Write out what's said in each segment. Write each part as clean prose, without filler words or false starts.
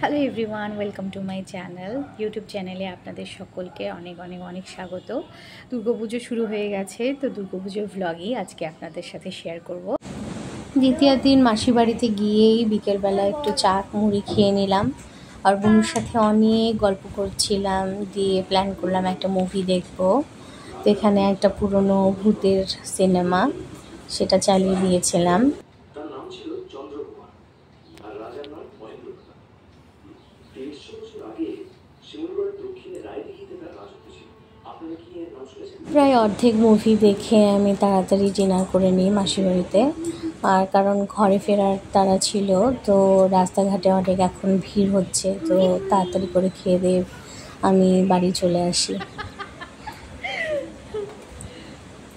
Hello everyone, welcome to my channel. YouTube চ্যানেলে আপনাদের সকলকে অনেক অনেক অনেক স্বাগত। দুর্গাপুজো শুরু হয়ে গেছে, তো দুর্গাপুজোর ভ্লগই আজকে আপনাদের সাথে শেয়ার করব। দ্বিতীয় দিন মাসির বাড়িতে গিয়েই বিকেলবেলা একটু চা মুড়ি খেয়ে নিলাম, আর বোনের সাথে অনেক গল্প করছিলাম, দিয়ে প্ল্যান করলাম একটা মুভি দেখব। তো এখানে একটা পুরনো ভূতের সিনেমা, সেটা চালিয়ে দিয়েছিলাম। তার নাম ছিল চন্দ্রকুমার আর রাজার নাম মহেন্দ্রনাথ। 150 বছর আগে শিমুলগড়ের দক্ষিণে রায়দিঘিতে তার রাজত্ব ছিল। আপনারা কি এর নাম শুনেছেন? প্রায় অর্ধেক মুভি দেখে আমি তাড়াতাড়ি ডিনার করে নিই মাসির বাড়িতে, আর কারণ ঘরে ফেরার তাড়া ছিল, তো রাস্তাঘাটে অনেক এখন ভিড় হচ্ছে, তো তাড়াতাড়ি করে খেয়ে দিয়ে আমি বাড়ি চলে আসি।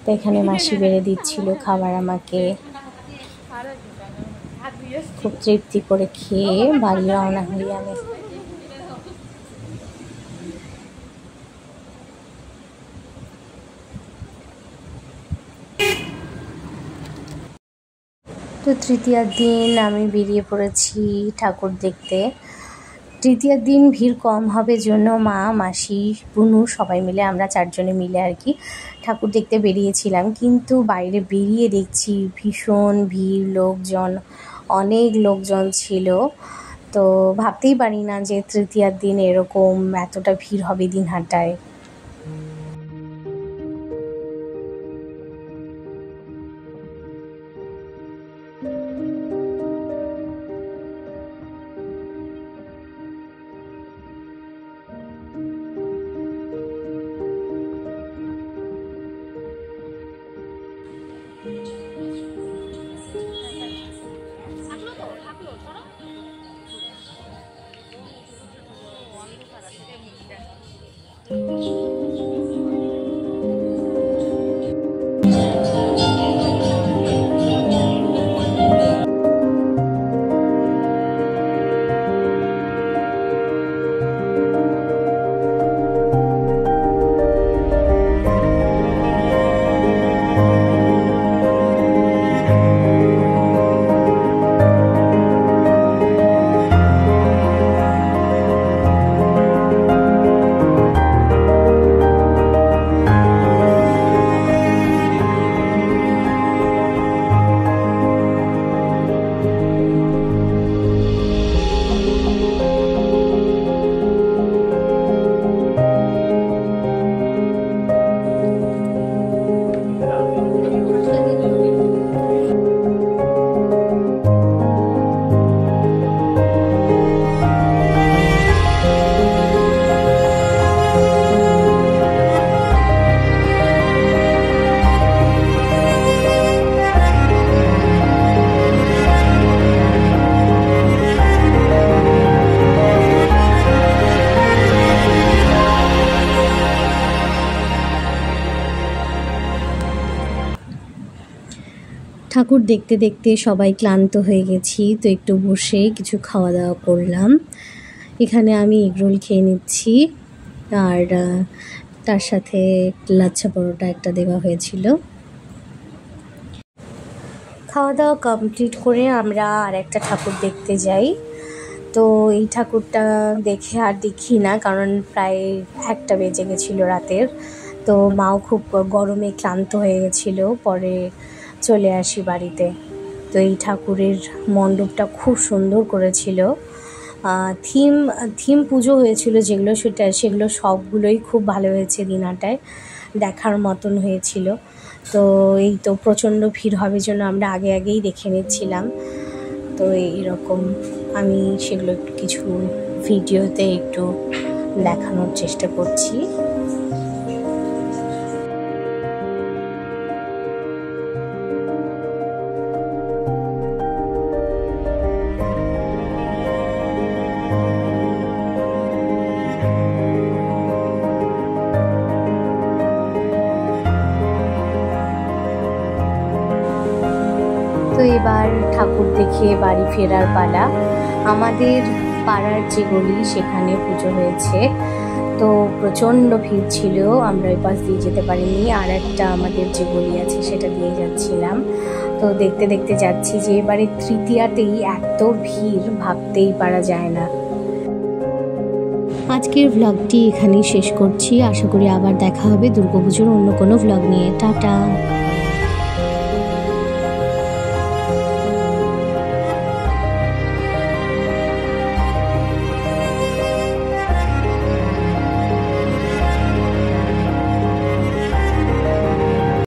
তো এখানে মাসি বেড়ে দিচ্ছিল খাবার আমাকে, খুব তৃপ্তি করে খেয়ে বাড়ি রওনা হই আমি। তো তৃতীয় দিন আমি বেরিয়ে পড়েছি ঠাকুর দেখতে। তৃতীয় দিন ভিড় কম হবে জন্য মা, মাসি, বুনু সবাই মিলে আমরা চারজনে মিলে আর কি ঠাকুর দেখতে বেরিয়েছিলাম, কিন্তু বাইরে বেরিয়ে দেখছি ভীষণ ভিড়, লোকজন, অনেক লোকজন ছিল। তো ভাবতেই পারি না যে তৃতীয় দিন এরকম এতটা ভিড় হবে দিনহাটায়। ঠাকুর দেখতে দেখতে সবাই ক্লান্ত হয়ে গেছি, তো একটু বসে কিছু খাওয়া দাওয়া করলাম। এখানে আমি এগরোল খেয়ে নিচ্ছি, আর তার সাথে লাচ্ছা পরোটা একটা দেওয়া হয়েছিল। খাওয়া দাওয়া কমপ্লিট করে আমরা আর একটা ঠাকুর দেখতে যাই। তো এই ঠাকুরটা দেখে আর দেখি না, কারণ প্রায় 1টা বেজে গেছিলো রাতের। তো মাও খুব গরমে ক্লান্ত হয়ে গেছিলো, পরে চলে আসি বাড়িতে। তো এই ঠাকুরের মণ্ডপটা খুব সুন্দর করেছিল, থিম পুজো হয়েছিল যেগুলো, সেগুলো সবগুলোই খুব ভালো হয়েছে, দিনাটায় দেখার মতন হয়েছিল। তো এই তো প্রচণ্ড ভিড় হবে জন্য আমরা আগেই দেখে নিচ্ছিলাম। তো এইরকম আমি সেগুলো কিছু ভিডিওতে একটু দেখানোর চেষ্টা করছি। তো এবার ঠাকুর দেখে বাড়ি ফেরার পালা। আমাদের পাড়ার যে গলি সেখানে পুজো হয়েছে, তো প্রচণ্ড ভিড় ছিল, আমরা ওই পাশ দিয়ে যেতে পারিনি। আর একটা আমাদের যে গলি আছে সেটা দিয়ে যাচ্ছিলাম। তো দেখতে দেখতে যাচ্ছি যে এবারে তৃতীয়াতেই এত ভিড় ভাবতেই পারা যায় না। আজকের ভ্লগটি এখানেই শেষ করছি। আশা করি আবার দেখা হবে দুর্গাপুজোর অন্য কোনো ভ্লগ নিয়ে। টাটা।